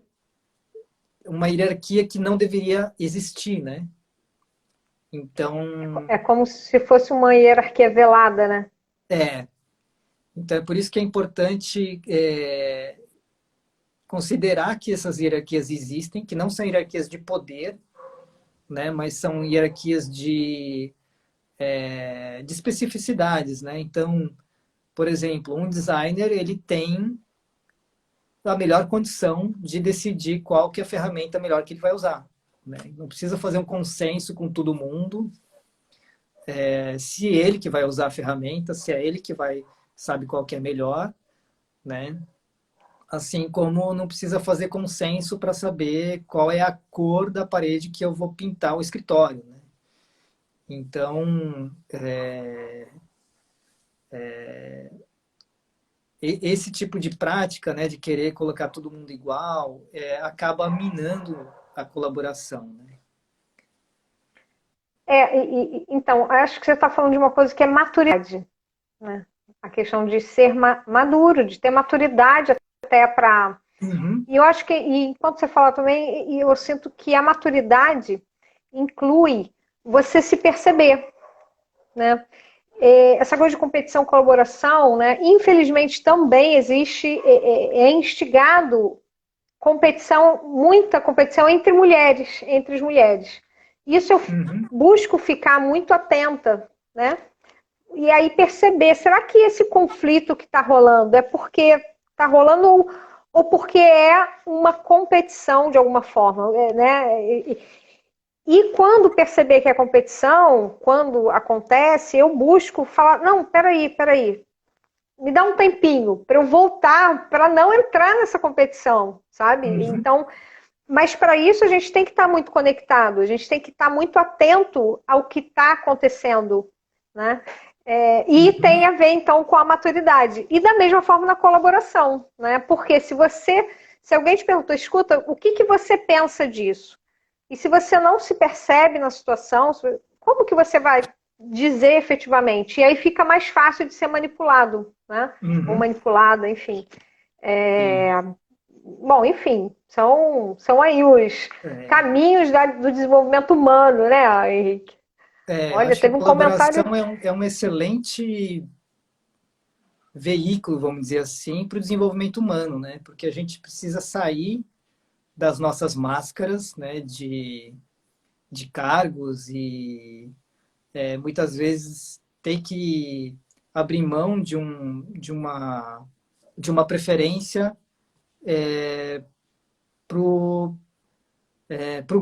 uma hierarquia que não deveria existir, né? Então, É como se fosse uma hierarquia velada, né? é, então é por isso que é importante considerar que essas hierarquias existem, que não são hierarquias de poder, né? Mas são hierarquias de especificidades, né? Então, por exemplo, um designer ele tem a melhor condição de decidir qual que é a ferramenta melhor que ele vai usar. Né? Não precisa fazer um consenso com todo mundo. Se ele que vai usar a ferramenta, se é ele que vai sabe qual que é melhor, né? Assim como não precisa fazer consenso para saber qual é a cor da parede que eu vou pintar o escritório. Né? Então, esse tipo de prática, né, de querer colocar todo mundo igual, acaba minando a colaboração. Né? Então, acho que você está falando de uma coisa que é maturidade, né? A questão de ser maduro, de ter maturidade até para. Uhum, E eu acho que, e enquanto você fala também, eu sinto que a maturidade inclui você se perceber, né? Essa coisa de competição, colaboração, né? Infelizmente também existe, é instigado competição, muita competição entre as mulheres. Isso eu uhum, busco ficar muito atenta, né? E aí perceber, será que esse conflito que está rolando é porque está rolando ou porque é uma competição de alguma forma, né? E quando perceber que é competição, quando acontece, eu busco falar, não, peraí, me dá um tempinho para eu voltar, para não entrar nessa competição, sabe? uhum, Então, mas para isso a gente tem que estar muito conectado, a gente tem que estar muito atento ao que está acontecendo, né? E tem uhum, a ver então com a maturidade. E da mesma forma na colaboração, né? Porque se alguém te perguntou, escuta, o que, que você pensa disso? E se você não se percebe na situação, como que você vai dizer efetivamente? E aí fica mais fácil de ser manipulado, né? Ou uhum. manipulada, enfim. Sim. Bom, enfim, são aí os É, caminhos do desenvolvimento humano, né, Henrique? Olha, acho que a teve um comentário. colaboração é um excelente veículo, vamos dizer assim, para o desenvolvimento humano, né? Porque a gente precisa sair das nossas máscaras, né, de cargos e muitas vezes ter que abrir mão de uma preferência para o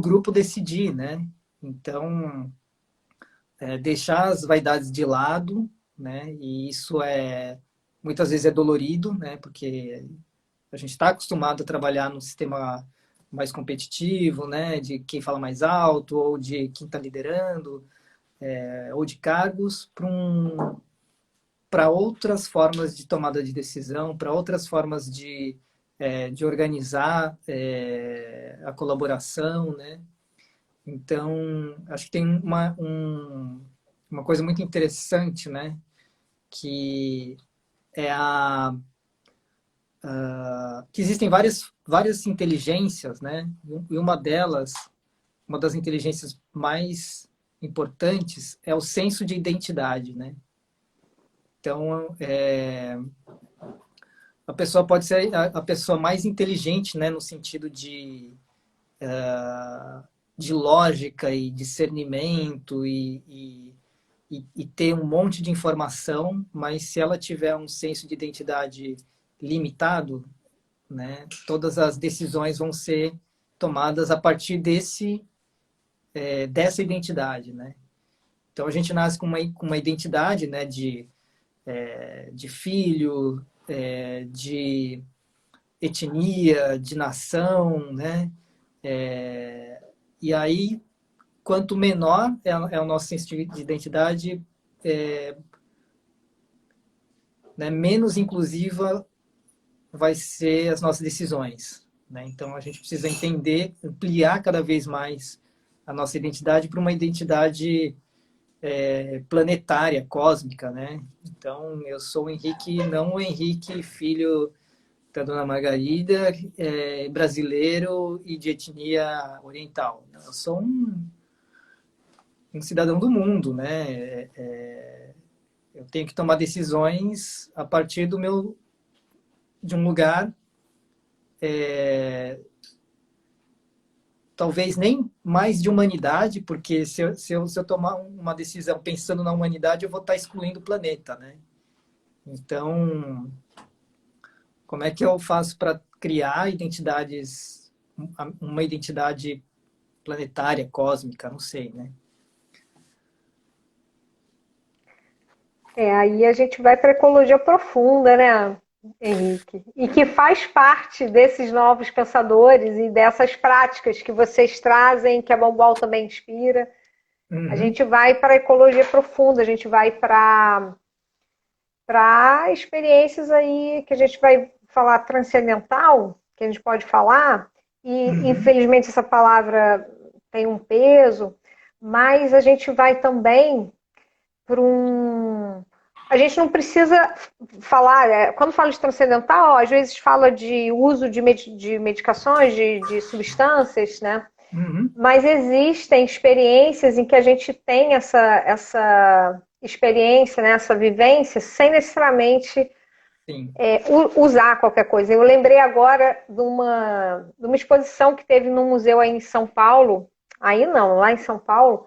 grupo decidir, né? Então, deixar as vaidades de lado, né? E isso muitas vezes é dolorido, né? Porque a gente está acostumado a trabalhar num sistema mais competitivo, né? De quem fala mais alto ou de quem está liderando, ou de cargos para outras formas de tomada de decisão, para outras formas de organizar a colaboração, né? Então, acho que tem uma coisa muito interessante, né? Que é que existem várias inteligências, né? E uma delas, uma das inteligências mais importantes é o senso de identidade, né? Então, a pessoa pode ser a pessoa mais inteligente, né? No sentido de lógica e discernimento e ter um monte de informação, mas se ela tiver um senso de identidade limitado, né, todas as decisões vão ser tomadas a partir dessa identidade, né? Então a gente nasce com uma identidade, né, de filho, de etnia, de nação, né? E aí, quanto menor é o nosso senso de identidade, é, né, menos inclusiva vai ser as nossas decisões. Né? Então, a gente precisa entender, ampliar cada vez mais a nossa identidade para uma identidade planetária, cósmica, né? Então, eu sou o Henrique, não o Henrique, filho da Dona Margarida, brasileiro e de etnia oriental. Eu sou um cidadão do mundo, né? Eu tenho que tomar decisões a partir de um lugar, talvez nem mais de humanidade, porque se eu tomar uma decisão pensando na humanidade, eu vou estar excluindo o planeta, né? Então, como é que eu faço para criar identidades, uma identidade planetária, cósmica, não sei, né? Aí a gente vai para a ecologia profunda, né, Henrique? E que faz parte desses novos pensadores e dessas práticas que vocês trazem, que a Bombal também inspira. A Uhum, gente vai para a ecologia profunda, a gente vai para experiências aí que a gente vai falar transcendental, que a gente pode falar, e uhum, infelizmente essa palavra tem um peso, mas a gente vai também para um. A gente não precisa falar, quando fala de transcendental, às vezes fala de uso de medicações, de substâncias, né? uhum, Mas existem experiências em que a gente tem essa experiência, né, essa vivência, sem necessariamente sim. usar qualquer coisa. Eu lembrei agora de uma exposição que teve no museu aí em São Paulo, aí não, lá em São Paulo,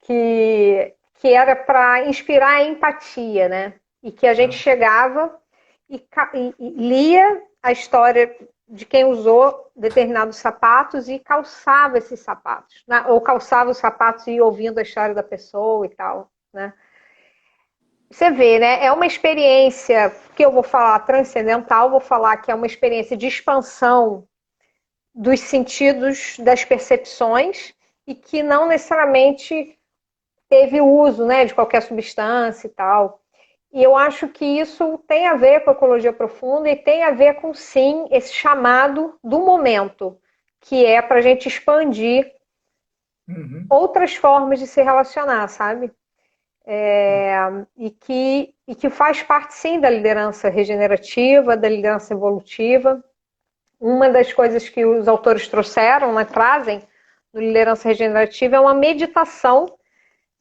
que era para inspirar a empatia, né? E que a gente Ah, chegava e lia a história de quem usou determinados sapatos e calçava esses sapatos, né? Ou calçava os sapatos e ia ouvindo a história da pessoa e tal, né? Você vê, né? É uma experiência que eu vou falar transcendental, vou falar que é uma experiência de expansão dos sentidos, das percepções, e que não necessariamente teve uso, né, de qualquer substância e tal. E eu acho que isso tem a ver com a ecologia profunda e tem a ver com, sim, esse chamado do momento, que é para a gente expandir uhum, outras formas de se relacionar, sabe? E que faz parte, sim, da liderança regenerativa, da liderança evolutiva. Uma das coisas que os autores trouxeram, né, trazem no liderança regenerativa é uma meditação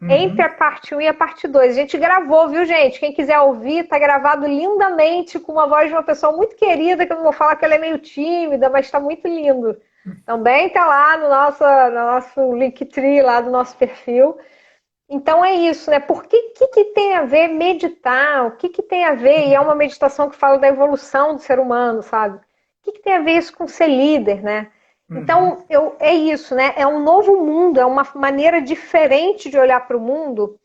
entre a uhum. parte um e a parte 2. A gente gravou, viu, gente? Quem quiser ouvir, tá gravado lindamente, com uma voz de uma pessoa muito querida, que eu não vou falar que ela é meio tímida, mas tá muito lindo. Também tá lá no nosso Linktree, lá do nosso perfil. Então é isso, né? Por que tem a ver meditar? O que tem a ver? E é uma meditação que fala da evolução do ser humano, sabe? O que tem a ver isso com ser líder, né? Uhum. Então, é isso, né? É um novo mundo, é uma maneira diferente de olhar para o mundo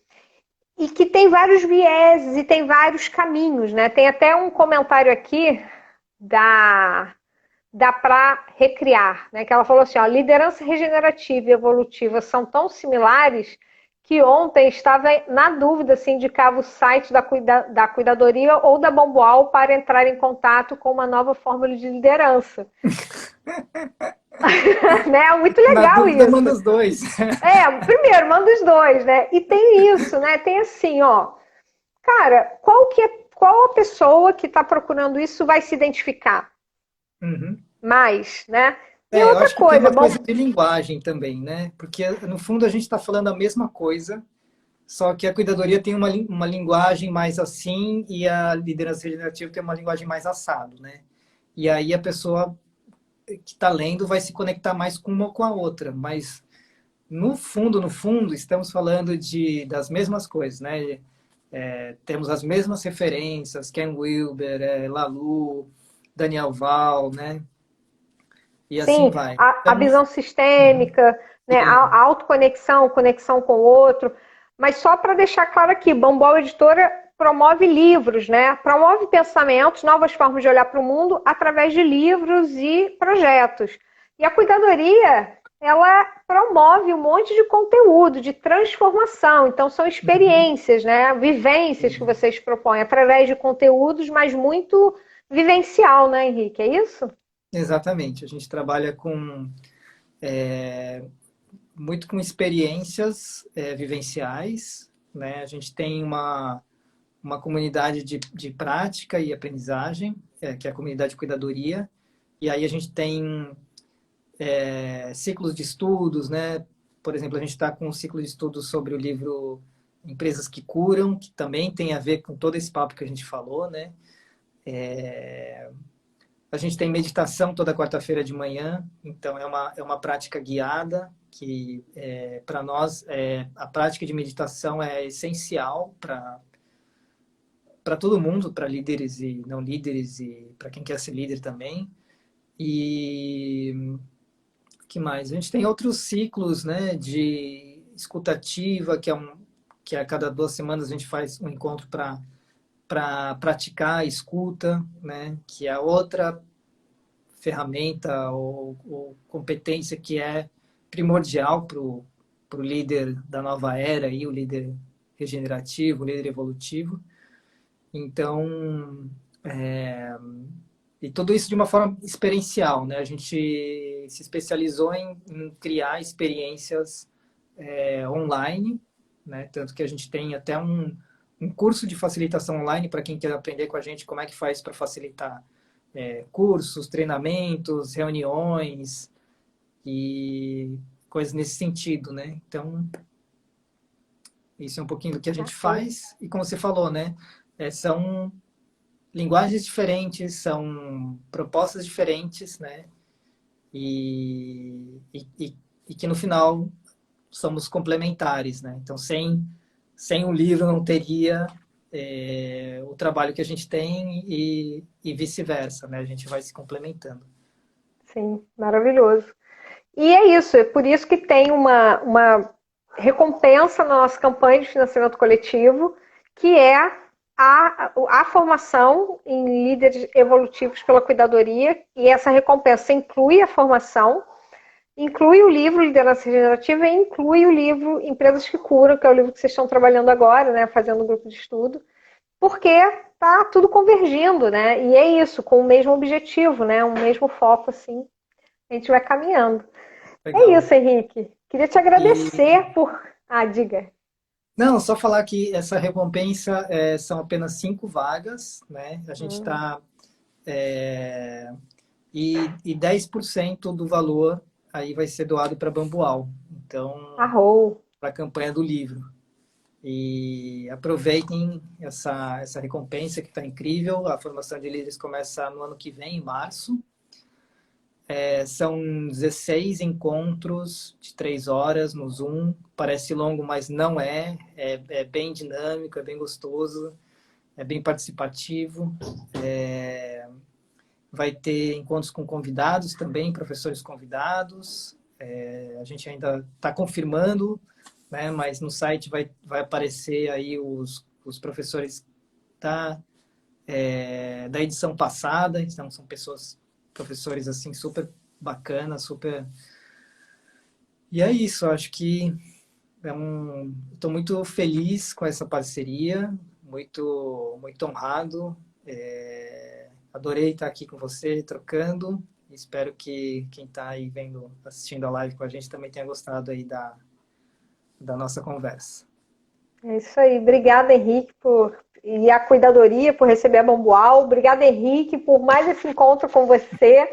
e que tem vários vieses e tem vários caminhos, né? Tem até um comentário aqui da para recriar, né? Que ela falou assim, ó, liderança regenerativa e evolutiva são tão similares que ontem estava na dúvida se indicava o site da cuidadoria ou da Bomboal para entrar em contato com uma nova fórmula de liderança. Né? Muito Na legal dúvida, isso. manda os dois. Primeiro, manda os dois, né? E tem isso, né? Tem assim, ó, cara, qual a pessoa que está procurando isso vai se identificar Uhum. mais, né? E Eu outra acho que tem coisa, uma coisa bom, de linguagem também, né? Porque, no fundo, a gente está falando a mesma coisa, só que a cuidadoria tem uma linguagem mais assim e a liderança regenerativa tem uma linguagem mais assado, né? E aí a pessoa que está lendo vai se conectar mais com uma ou com a outra, mas no fundo, estamos falando das mesmas coisas, né? Temos as mesmas referências, Ken Wilber, Lalu, Daniel Val, né? E assim sim, vai. a Então, visão uhum, sistêmica, né, a sim. autoconexão, conexão com o outro. Mas só para deixar claro aqui, Bombol Editora promove livros, né? Promove pensamentos, novas formas de olhar para o mundo através de livros e projetos. E a cuidadoria, ela promove um monte de conteúdo, de transformação. Então, são Uhum, experiências, né? Vivências que sim. vocês propõem através de conteúdos, mas muito vivencial, né, Henrique? É isso? Exatamente. A gente trabalha muito com experiências vivenciais, né? A gente tem uma comunidade de prática e aprendizagem, que é a comunidade de cuidadoria, e aí a gente tem ciclos de estudos, né? Por exemplo, a gente está com um ciclo de estudos sobre o livro Empresas que Curam, que também tem a ver com todo esse papo que a gente falou, né? A gente tem meditação toda quarta-feira de manhã, então é uma prática guiada, que para nós a prática de meditação é essencial para todo mundo, para líderes e não líderes, e para quem quer ser líder também. E que mais? A gente tem outros ciclos, né, de escutativa, que a cada 2 semanas a gente faz um encontro para praticar a escuta, né, que é outra ferramenta ou competência que é primordial para o líder da nova era, aí, o líder regenerativo, o líder evolutivo. Então, e tudo isso de uma forma experiencial, né? A gente se especializou em criar experiências online, né? Tanto que a gente tem até um curso de facilitação online para quem quer aprender com a gente como é que faz para facilitar cursos, treinamentos, reuniões e coisas nesse sentido, né? Então, isso é um pouquinho do que a gente faz. E como você falou, né? São linguagens diferentes, são propostas diferentes, né? E que no final somos complementares, né? Então, sem o livro não teria o trabalho que a gente tem e vice-versa, né? A gente vai se complementando. Sim, maravilhoso. E é isso, é por isso que tem uma recompensa na nossa campanha de financiamento coletivo, que é a formação em líderes evolutivos pela cuidadoria, e essa recompensa inclui a formação, inclui o livro Liderança Regenerativa e inclui o livro Empresas que Curam, que é o livro que vocês estão trabalhando agora, né, fazendo um grupo de estudo, porque tá tudo convergindo, né? E é isso, com o mesmo objetivo, né? Um mesmo foco, assim, a gente vai caminhando. É Legal. isso, Henrique. Queria te E agradecer por. Ah, diga. não, só falar que essa recompensa são apenas 5 vagas, né? A gente está e 10% do valor aí vai ser doado para Bambual. Então, Arrou. para a campanha do livro. E aproveitem essa recompensa que está incrível. A formação de líderes começa no ano que vem, em março. São 16 encontros de 3 horas no Zoom. Parece longo, mas não é. É bem dinâmico, é bem gostoso, é bem participativo. Vai ter encontros com convidados também, professores convidados. A gente ainda está confirmando, né? Mas no site vai aparecer aí os professores da edição passada. Então, são professores assim super bacanas, super. E é isso, acho que estou muito feliz com essa parceria, muito honrado. Adorei estar aqui com você, trocando. Espero que quem está aí assistindo a live com a gente também tenha gostado aí da nossa conversa. É isso aí. Obrigada, Henrique, e a cuidadoria por receber a Bambual. Obrigada, Henrique, por mais esse encontro com você.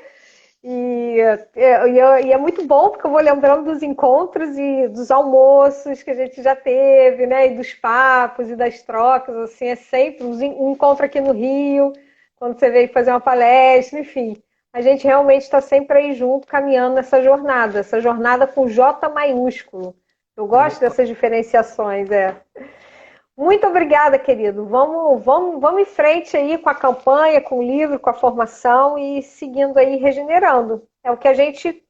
E é muito bom, porque eu vou lembrando dos encontros e dos almoços que a gente já teve, né? E dos papos e das trocas, assim, é sempre um encontro aqui no Rio, quando você veio fazer uma palestra, enfim. A gente realmente está sempre aí junto, caminhando nessa jornada com J maiúsculo. Eu gosto Opa. dessas diferenciações, Muito obrigada, querido. Vamos em frente aí com a campanha, com o livro, com a formação e seguindo aí, regenerando. É o que a gente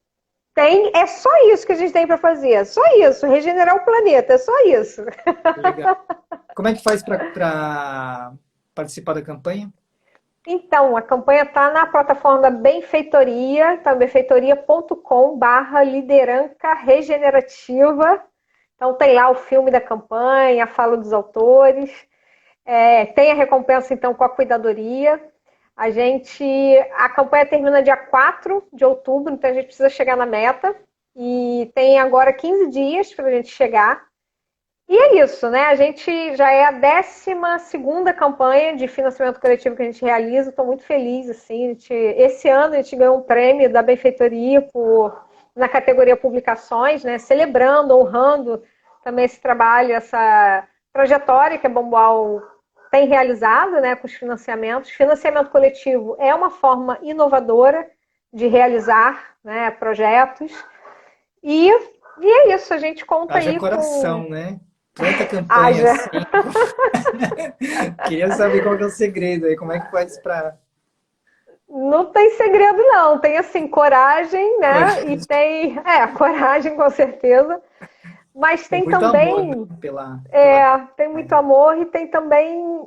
tem, é só isso que a gente tem para fazer. É só isso, regenerar o planeta, é só isso. Legal. Como é que faz para participar da campanha? Então, a campanha está na plataforma da Benfeitoria, tá? benfeitoria.com/liderança regenerativa. Então tem lá o filme da campanha, a fala dos autores. Tem a recompensa, então, com a cuidadoria. A campanha termina dia 4 de outubro, então a gente precisa chegar na meta. E tem agora 15 dias para a gente chegar. E é isso, né? A gente já é a 12ª campanha de financiamento coletivo que a gente realiza. Estou muito feliz, assim. Esse ano a gente ganhou um prêmio da Benfeitoria na categoria Publicações, né? Celebrando, honrando também esse trabalho, essa trajetória que a Bomboal tem realizado, né, com os financiamentos. Financiamento coletivo é uma forma inovadora de realizar, né, projetos. E é isso, a gente conta Haja aí coração, com... né? Tanta campanha Haja. assim. Queria saber qual que é o segredo aí, como é que faz para Não tem segredo, não. Tem, assim, coragem, né? E tem... coragem, com certeza. Mas tem tem muito amor, né, também... pela tem muito amor e tem também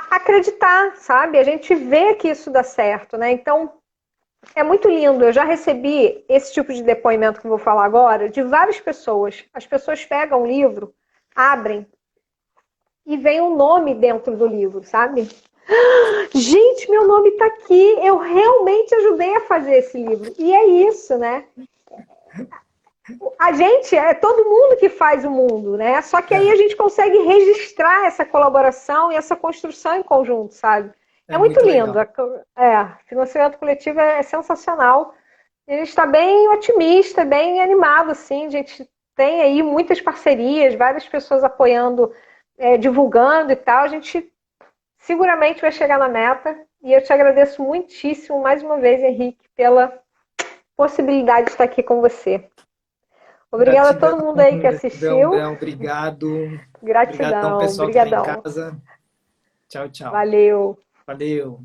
acreditar, sabe? A gente vê que isso dá certo, né? Então, é muito lindo. Eu já recebi esse tipo de depoimento que eu vou falar agora de várias pessoas. As pessoas pegam o livro, abrem e vem um nome dentro do livro, sabe? Gente, meu nome está aqui. Eu realmente ajudei a fazer esse livro. E é isso, né? A gente é todo mundo que faz o mundo, né? Só que aí a gente consegue registrar essa colaboração e essa construção em conjunto, sabe? é É muito muito lindo. legal. Financiamento coletivo é sensacional. A gente está bem otimista, bem animado, assim. A gente tem aí muitas parcerias, várias pessoas apoiando, divulgando e tal. A gente seguramente vai chegar na meta. E eu te agradeço muitíssimo mais uma vez, Henrique, pela possibilidade de estar aqui com você. Obrigada a Gratidão, todo mundo aí que gratidão, assistiu. Bel, obrigado. Obrigadão, Gratidão, pessoal que está em brigadão. casa. Tchau, tchau. Valeu. Valeu.